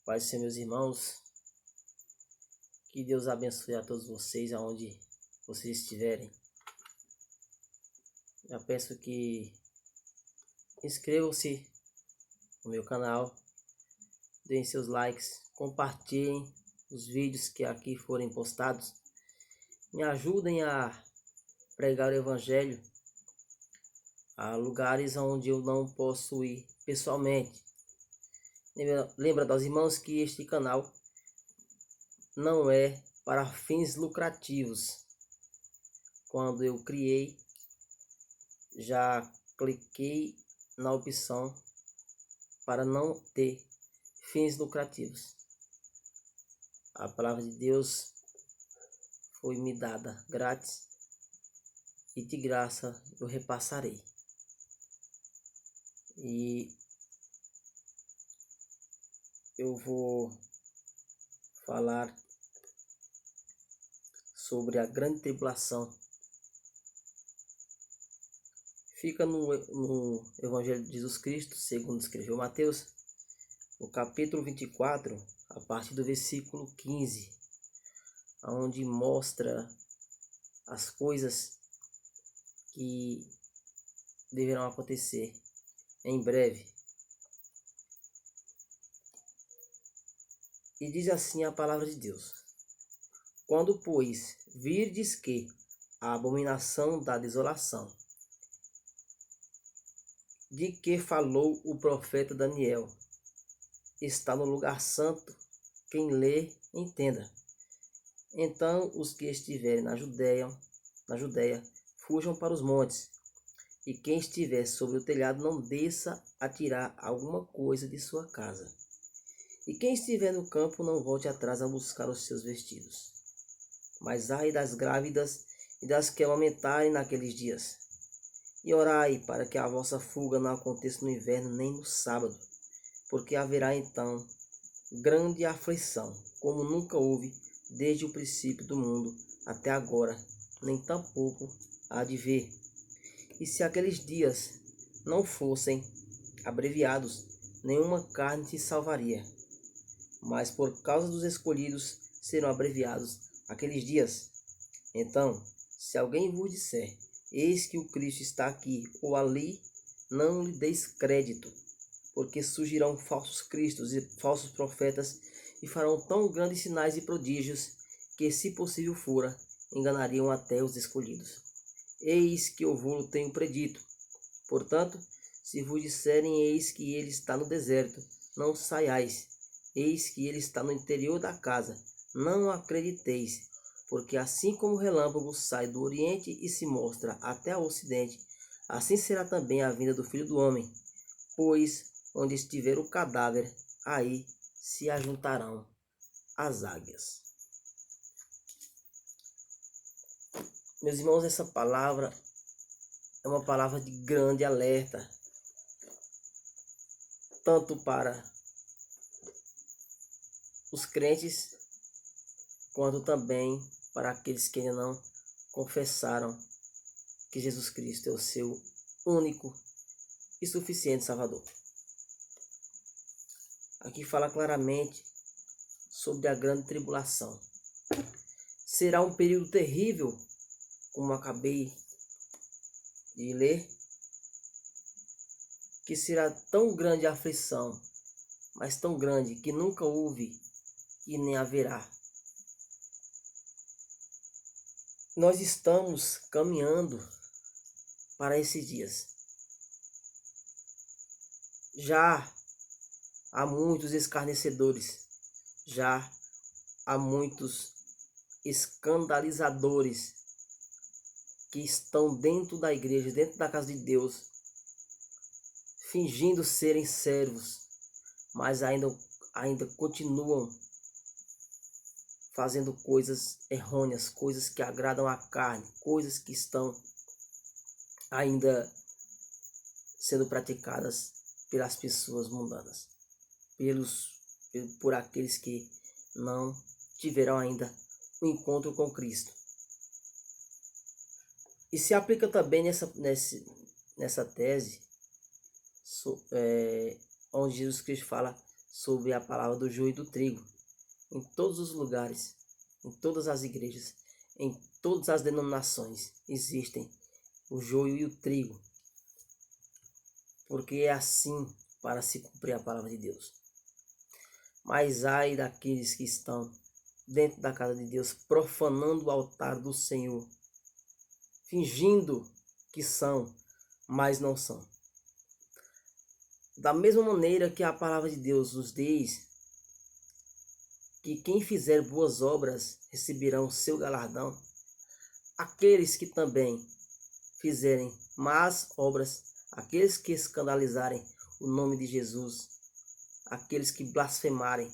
Paz do Senhor, meus irmãos, que Deus abençoe a todos vocês aonde vocês estiverem. Já peço que inscrevam-se no meu canal, deem seus likes, compartilhem os vídeos que aqui forem postados, me ajudem a pregar o Evangelho a lugares onde eu não posso ir pessoalmente. Lembra dos irmãos que este canal não é para fins lucrativos. Quando eu criei, já cliquei na opção para não ter fins lucrativos. A palavra de Deus foi me dada grátis e de graça eu repassarei. E eu vou falar sobre a grande tribulação. Fica no Evangelho de Jesus Cristo, segundo escreveu Mateus, no capítulo 24, a partir do versículo 15, onde mostra as coisas que deverão acontecer em breve. E diz assim a palavra de Deus: Quando, pois, virdes que a abominação da desolação, de que falou o profeta Daniel, está no lugar santo, quem lê, entenda. Então os que estiverem na Judéia, fujam para os montes, e quem estiver sobre o telhado não desça a tirar alguma coisa de sua casa. E quem estiver no campo não volte atrás a buscar os seus vestidos. Mas ai das grávidas e das que amamentarem naqueles dias. E orai para que a vossa fuga não aconteça no inverno nem no sábado, porque haverá então grande aflição, como nunca houve desde o princípio do mundo até agora, nem tampouco há de ver. E se aqueles dias não fossem abreviados, nenhuma carne se salvaria. Mas por causa dos escolhidos serão abreviados aqueles dias. Então, se alguém vos disser, eis que o Cristo está aqui ou ali, não lhe deis crédito, porque surgirão falsos cristos e falsos profetas e farão tão grandes sinais e prodígios que, se possível fora, enganariam até os escolhidos. Eis que eu vou tenho predito. Portanto, se vos disserem, eis que ele está no deserto, não saiais. Eis que ele está no interior da casa, não acrediteis. Porque assim como o relâmpago sai do oriente e se mostra até o ocidente, assim será também a vinda do Filho do Homem. Pois onde estiver o cadáver, aí se ajuntarão as águias. Meus irmãos, essa palavra é uma palavra de grande alerta, tanto para os crentes, quanto também para aqueles que ainda não confessaram que Jesus Cristo é o seu único e suficiente Salvador. Aqui fala claramente sobre a grande tribulação. Será um período terrível, como acabei de ler, que será tão grande a aflição, mas tão grande que nunca houve e nem haverá. Nós estamos caminhando para esses dias. Já há muitos escarnecedores, já há muitos escandalizadores que estão dentro da igreja, dentro da casa de Deus, fingindo serem servos, mas ainda continuam fazendo coisas errôneas, coisas que agradam a carne, coisas que estão ainda sendo praticadas pelas pessoas mundanas, por aqueles que não tiveram ainda o encontro com Cristo. E se aplica também nessa tese, onde Jesus Cristo fala sobre a palavra do joio e do trigo. Em todos os lugares, em todas as igrejas, em todas as denominações existem o joio e o trigo, porque é assim para se cumprir a palavra de Deus. Mas ai daqueles que estão dentro da casa de Deus, profanando o altar do Senhor, fingindo que são, mas não são. Da mesma maneira que a palavra de Deus nos diz que quem fizer boas obras receberão seu galardão, aqueles que também fizerem más obras, aqueles que escandalizarem o nome de Jesus, aqueles que blasfemarem,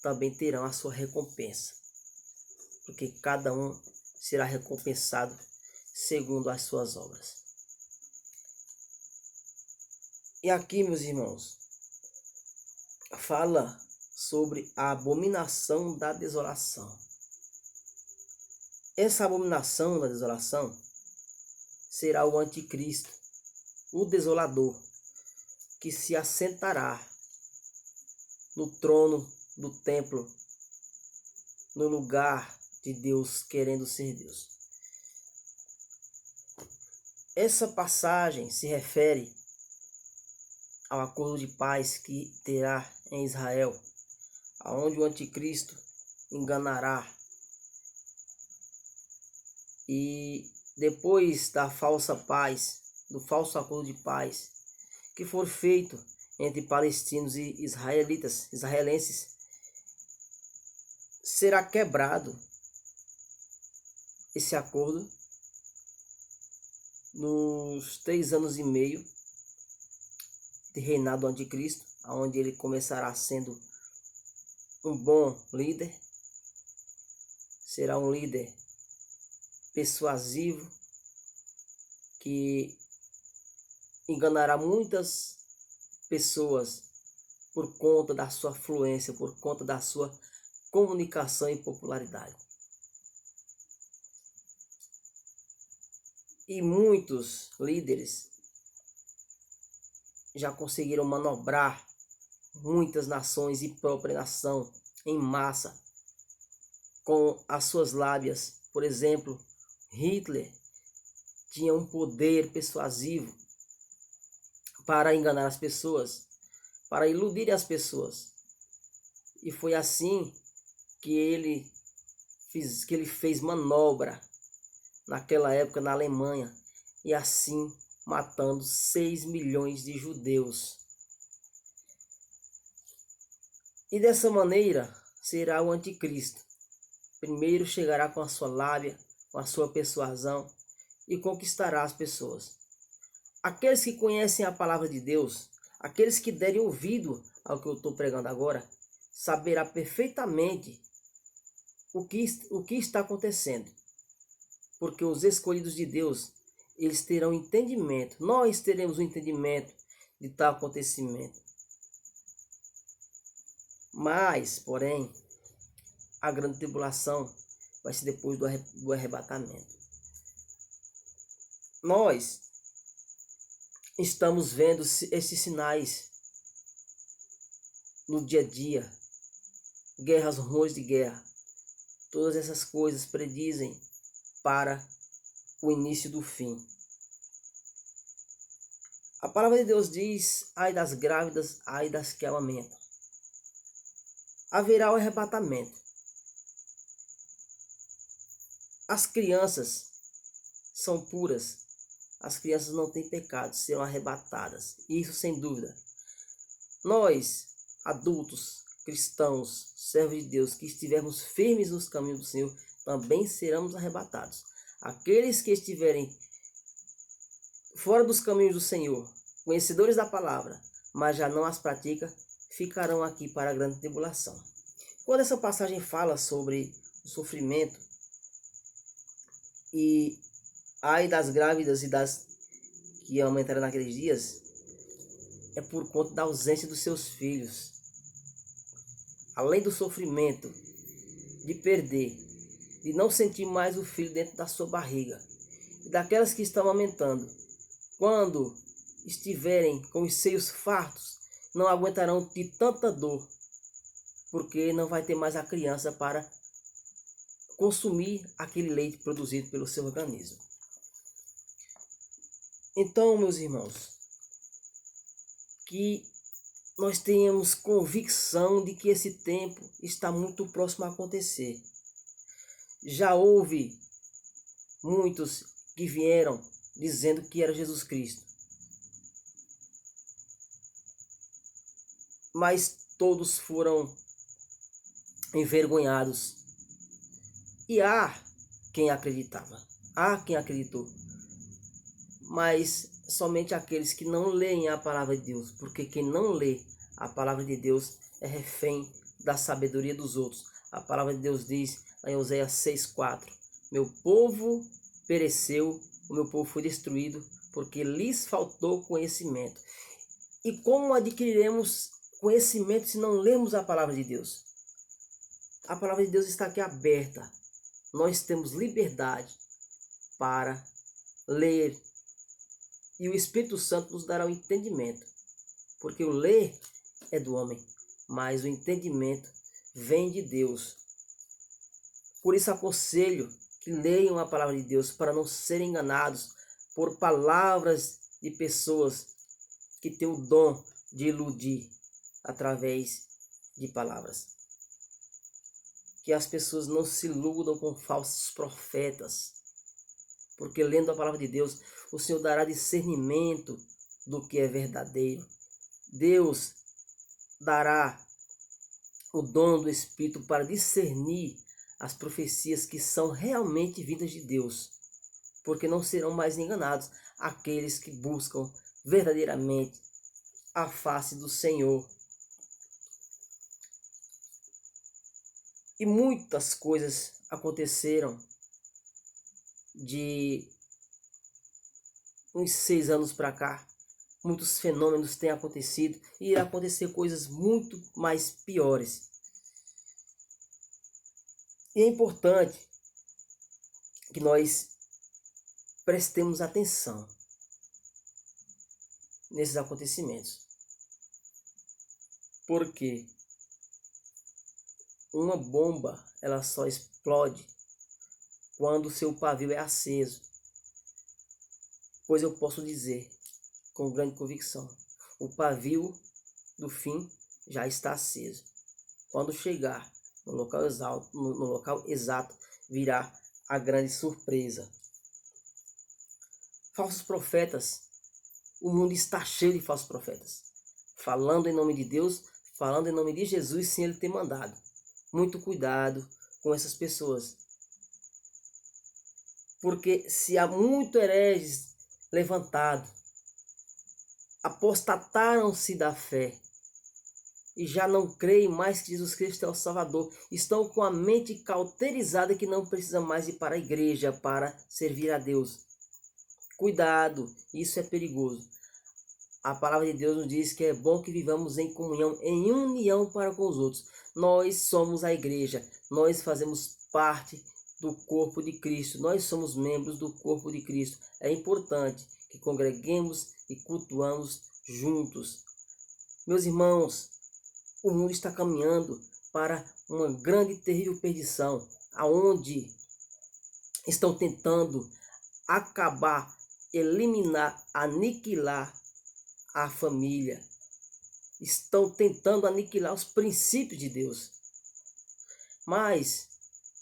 também terão a sua recompensa, porque cada um será recompensado segundo as suas obras. E aqui, meus irmãos, fala sobre a abominação da desolação. Essa abominação da desolação será o anticristo, o desolador, que se assentará no trono do templo, no lugar de Deus, querendo ser Deus. Essa passagem se refere ao acordo de paz que terá em Israel, aonde o anticristo enganará, e depois da falsa paz, do falso acordo de paz que for feito entre palestinos e israelenses, será quebrado esse acordo nos 3 anos e meio de reinado do anticristo, onde ele começará sendo um bom líder, será um líder persuasivo que enganará muitas pessoas por conta da sua fluência, por conta da sua comunicação e popularidade. E muitos líderes já conseguiram manobrar muitas nações e própria nação em massa com as suas lábias. Por exemplo, Hitler tinha um poder persuasivo para enganar as pessoas, para iludir as pessoas. E foi assim que ele fez manobra naquela época na Alemanha, e assim matando 6 milhões de judeus. E dessa maneira será o anticristo. Primeiro chegará com a sua lábia, com a sua persuasão, e conquistará as pessoas. Aqueles que conhecem a palavra de Deus, aqueles que derem ouvido ao que eu estou pregando agora, saberá perfeitamente o que está acontecendo. Porque os escolhidos de Deus, eles terão entendimento, nós teremos o entendimento de tal acontecimento. Mas, porém, a grande tribulação vai ser depois do arrebatamento. Nós estamos vendo esses sinais no dia a dia, guerras, rumores de guerra. Todas essas coisas predizem para o início do fim. A palavra de Deus diz: ai das grávidas, ai das que amamentam. Haverá o arrebatamento. As crianças são puras, as crianças não têm pecado, serão arrebatadas, isso sem dúvida. Nós, adultos, cristãos, servos de Deus, que estivermos firmes nos caminhos do Senhor, também seremos arrebatados. Aqueles que estiverem fora dos caminhos do Senhor, conhecedores da palavra, mas já não as praticam, ficarão aqui para a grande tribulação. Quando essa passagem fala sobre o sofrimento e ai das grávidas e das que aumentarão naqueles dias, é por conta da ausência dos seus filhos. Além do sofrimento de perder, de não sentir mais o filho dentro da sua barriga, e daquelas que estão amamentando, quando estiverem com os seios fartos, não aguentarão de tanta dor, porque não vai ter mais a criança para consumir aquele leite produzido pelo seu organismo. Então, meus irmãos, que nós tenhamos convicção de que esse tempo está muito próximo a acontecer. Já houve muitos que vieram dizendo que era Jesus Cristo, mas todos foram envergonhados. E há quem acreditava, há quem acreditou, mas somente aqueles que não leem a palavra de Deus, porque quem não lê a palavra de Deus é refém da sabedoria dos outros. A palavra de Deus diz em Oséias 6,4: meu povo pereceu, o meu povo foi destruído, porque lhes faltou conhecimento. E como adquiriremos conhecimento se não lermos a palavra de Deus? A palavra de Deus está aqui aberta. Nós temos liberdade para ler, e o Espírito Santo nos dará o entendimento, porque o ler é do homem, mas o entendimento vem de Deus. Por isso aconselho que leiam a palavra de Deus para não serem enganados por palavras de pessoas que têm o dom de iludir através de palavras. Que as pessoas não se iludam com falsos profetas, porque lendo a palavra de Deus, o Senhor dará discernimento do que é verdadeiro. Deus dará o dom do Espírito para discernir as profecias que são realmente vindas de Deus, porque não serão mais enganados aqueles que buscam verdadeiramente a face do Senhor. E muitas coisas aconteceram de uns 6 anos para cá. Muitos fenômenos têm acontecido e irá acontecer coisas muito mais piores. E é importante que nós prestemos atenção nesses acontecimentos. Porque uma bomba, ela só explode quando o seu pavio é aceso. Pois eu posso dizer com grande convicção, o pavio do fim já está aceso. Quando chegar no local exato, virá a grande surpresa. Falsos profetas, o mundo está cheio de falsos profetas, falando em nome de Deus, falando em nome de Jesus sem ele ter mandado. Muito cuidado com essas pessoas, porque se há muito hereges levantados, apostataram-se da fé e já não creem mais que Jesus Cristo é o Salvador, estão com a mente cauterizada que não precisa mais ir para a igreja para servir a Deus. Cuidado, isso é perigoso. A palavra de Deus nos diz que é bom que vivamos em comunhão, em união para com os outros. Nós somos a igreja, nós fazemos parte do corpo de Cristo, nós somos membros do corpo de Cristo. É importante que congreguemos e cultuamos juntos. Meus irmãos, o mundo está caminhando para uma grande e terrível perdição, aonde estão tentando acabar, eliminar, aniquilar a família. Estão tentando aniquilar os princípios de Deus. Mas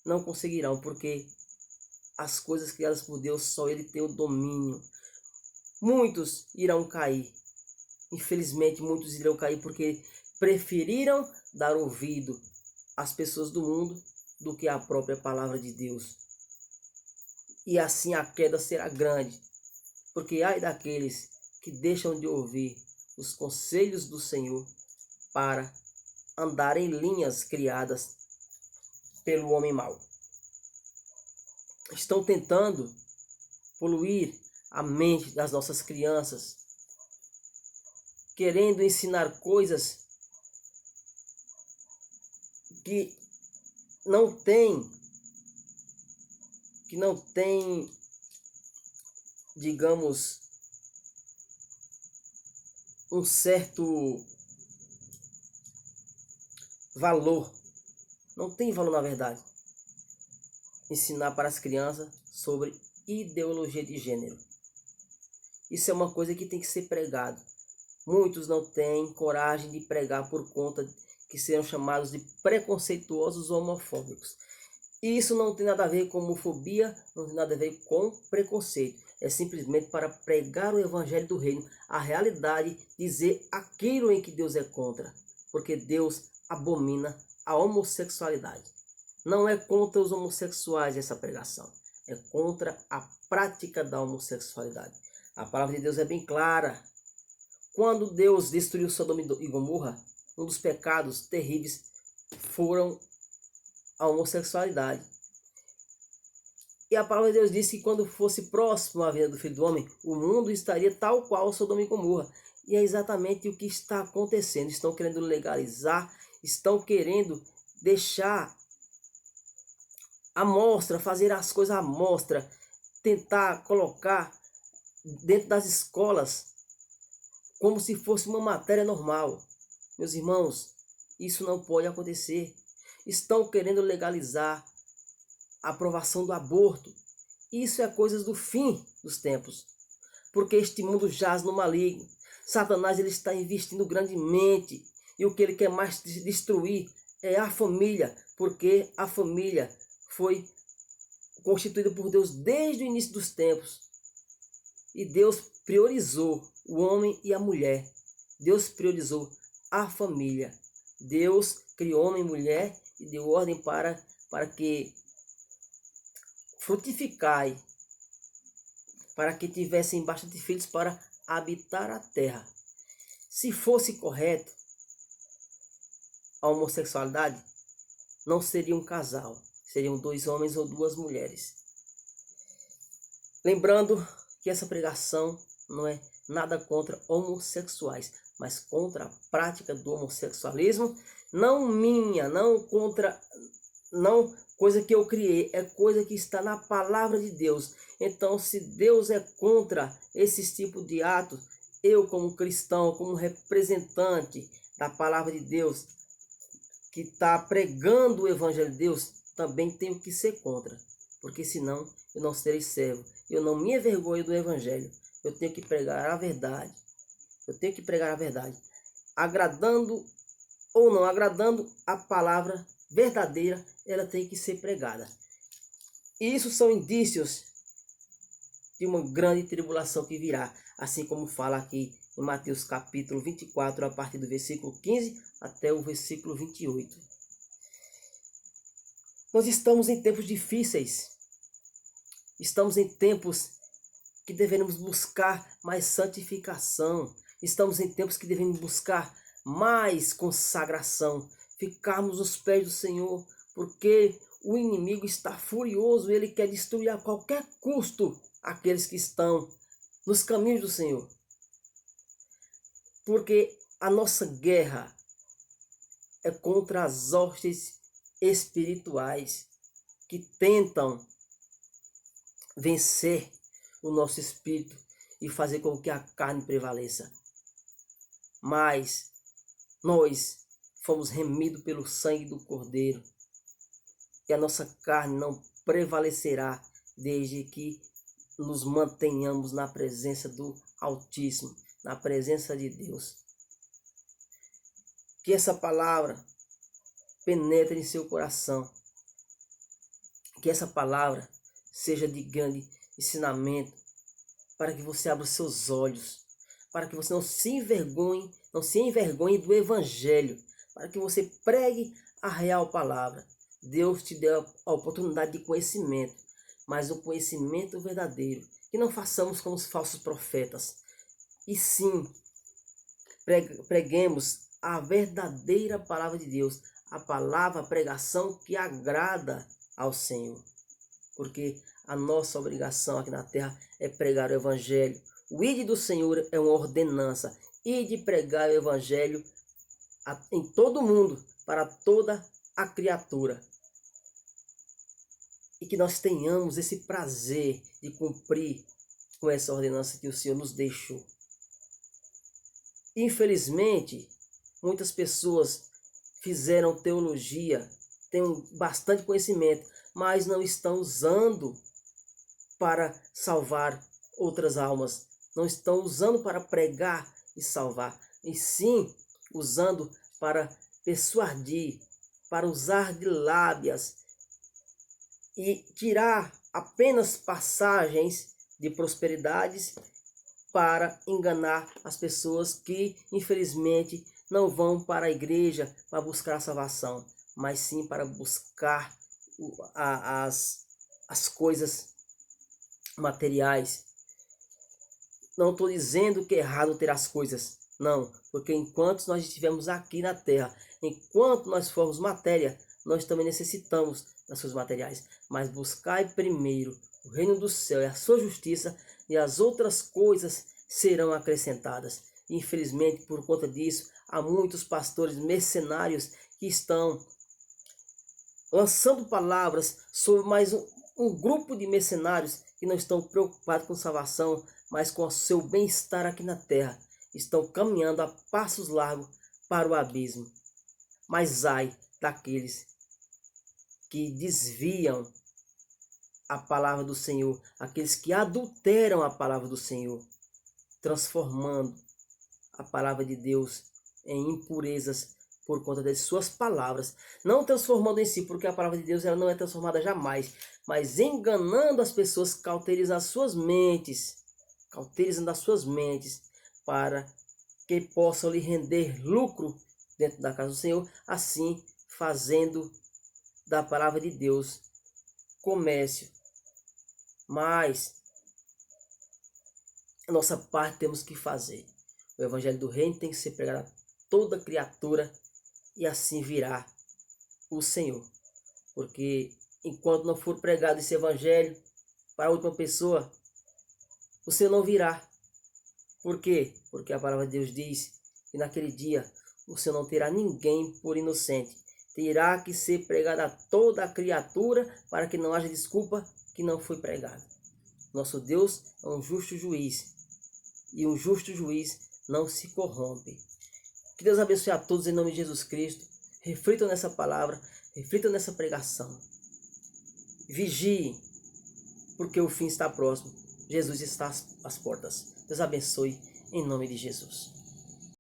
não conseguirão, porque as coisas criadas por Deus, só Ele tem o domínio. Muitos irão cair. Infelizmente, muitos irão cair porque preferiram dar ouvido às pessoas do mundo do que à própria palavra de Deus. E assim a queda será grande, porque ai daqueles que deixam de ouvir os conselhos do Senhor para andar em linhas criadas pelo homem mau. Estão tentando poluir a mente das nossas crianças, querendo ensinar coisas que não tem, digamos, um certo valor, não tem valor na verdade, ensinar para as crianças sobre ideologia de gênero. Isso é uma coisa que tem que ser pregado. Muitos não têm coragem de pregar por conta que serão chamados de preconceituosos ou homofóbicos. E isso não tem nada a ver com homofobia, não tem nada a ver com preconceito. É simplesmente para pregar o evangelho do reino, a realidade, dizer aquilo em que Deus é contra. Porque Deus abomina a homossexualidade. Não é contra os homossexuais essa pregação, é contra a prática da homossexualidade. A palavra de Deus é bem clara. Quando Deus destruiu Sodoma e Gomorra, um dos pecados terríveis foram a homossexualidade. E a palavra de Deus disse que quando fosse próximo à vinda do Filho do Homem, o mundo estaria tal qual Sodoma e Gomorra. E é exatamente o que está acontecendo. Estão querendo legalizar, estão querendo deixar à mostra, fazer as coisas à mostra, tentar colocar dentro das escolas como se fosse uma matéria normal. Meus irmãos, isso não pode acontecer. Estão querendo legalizar a aprovação do aborto. Isso é coisas do fim dos tempos, porque este mundo jaz no maligno. Satanás ele está investindo grandemente e o que ele quer mais destruir é a família, porque a família foi constituída por Deus desde o início dos tempos. E Deus priorizou o homem e a mulher. Deus priorizou a família. Deus criou homem e mulher e deu ordem para que frutificai, para que tivessem bastante filhos para habitar a terra. Se fosse correto, a homossexualidade não seria um casal, seriam 2 homens ou 2 mulheres. Lembrando que essa pregação não é nada contra homossexuais, mas contra a prática do homossexualismo, não minha, não contra, não coisa que eu criei, é coisa que está na palavra de Deus. Então, se Deus é contra esse tipo de atos, eu como cristão, como representante da palavra de Deus, que está pregando o evangelho de Deus, também tenho que ser contra, porque senão eu não serei servo. Eu não me envergonho do evangelho. Eu tenho que pregar a verdade. Eu tenho que pregar a verdade, agradando ou não agradando, a palavra verdadeira, ela tem que ser pregada. E isso são indícios de uma grande tribulação que virá, assim como fala aqui em Mateus capítulo 24, a partir do versículo 15 até o versículo 28. Nós estamos em tempos difíceis. Estamos em tempos que devemos buscar mais santificação. Estamos em tempos que devemos buscar mais consagração, ficarmos aos pés do Senhor, porque o inimigo está furioso, ele quer destruir a qualquer custo aqueles que estão nos caminhos do Senhor. Porque a nossa guerra é contra as hostes espirituais que tentam vencer o nosso espírito e fazer com que a carne prevaleça. Mas nós fomos remidos pelo sangue do Cordeiro e a nossa carne não prevalecerá desde que nos mantenhamos na presença do Altíssimo, na presença de Deus. Que essa palavra penetre em seu coração, que essa palavra seja de grande ensinamento, para que você abra os seus olhos, para que você não se envergonhe do Evangelho, para que você pregue a real palavra. Deus te deu a oportunidade de conhecimento, mas o conhecimento verdadeiro, que não façamos como os falsos profetas, e sim preguemos a verdadeira palavra de Deus, a palavra, a pregação que agrada ao Senhor. Porque a nossa obrigação aqui na terra é pregar o evangelho. O ide do Senhor é uma ordenança. Ide pregar o evangelho em todo o mundo, para toda a criatura. E que nós tenhamos esse prazer de cumprir com essa ordenança que o Senhor nos deixou. Infelizmente, muitas pessoas fizeram teologia, têm bastante conhecimento, mas não estão usando para salvar outras almas, não estão usando para pregar e salvar, e sim usando para persuadir, para usar de lábias e tirar apenas passagens de prosperidades para enganar as pessoas que, infelizmente, não vão para a igreja para buscar a salvação, mas sim para buscar as coisas materiais. Não estou dizendo que é errado ter as coisas, não, porque enquanto nós estivermos aqui na terra, enquanto nós formos matéria, nós também necessitamos das coisas materiais, mas buscai primeiro o reino do céu e a sua justiça, e as outras coisas serão acrescentadas. Infelizmente, por conta disso, há muitos pastores mercenários que estão lançando palavras sobre mais um grupo de mercenários que não estão preocupados com salvação, mas com o seu bem-estar aqui na terra. Estão caminhando a passos largos para o abismo. Mas ai daqueles que desviam a palavra do Senhor, aqueles que adulteram a palavra do Senhor, transformando a palavra de Deus em impurezas por conta das suas palavras, não transformando em si, porque a palavra de Deus ela não é transformada jamais, mas enganando as pessoas, cauterizando as suas mentes, para que possam lhe render lucro dentro da casa do Senhor, assim fazendo da palavra de Deus comércio. Mas a nossa parte temos que fazer. O evangelho do reino tem que ser pregado a toda criatura, e assim virá o Senhor. Porque enquanto não for pregado esse evangelho para a última pessoa, o Senhor não virá. Por quê? Porque a palavra de Deus diz que naquele dia o Senhor não terá ninguém por inocente. Terá que ser pregado a toda a criatura, para que não haja desculpa que não foi pregado. Nosso Deus é um justo juiz, e um justo juiz não se corrompe. Que Deus abençoe a todos em nome de Jesus Cristo. Reflitam nessa palavra, reflitam nessa pregação. Vigiem, porque o fim está próximo. Jesus está às portas. Deus abençoe em nome de Jesus.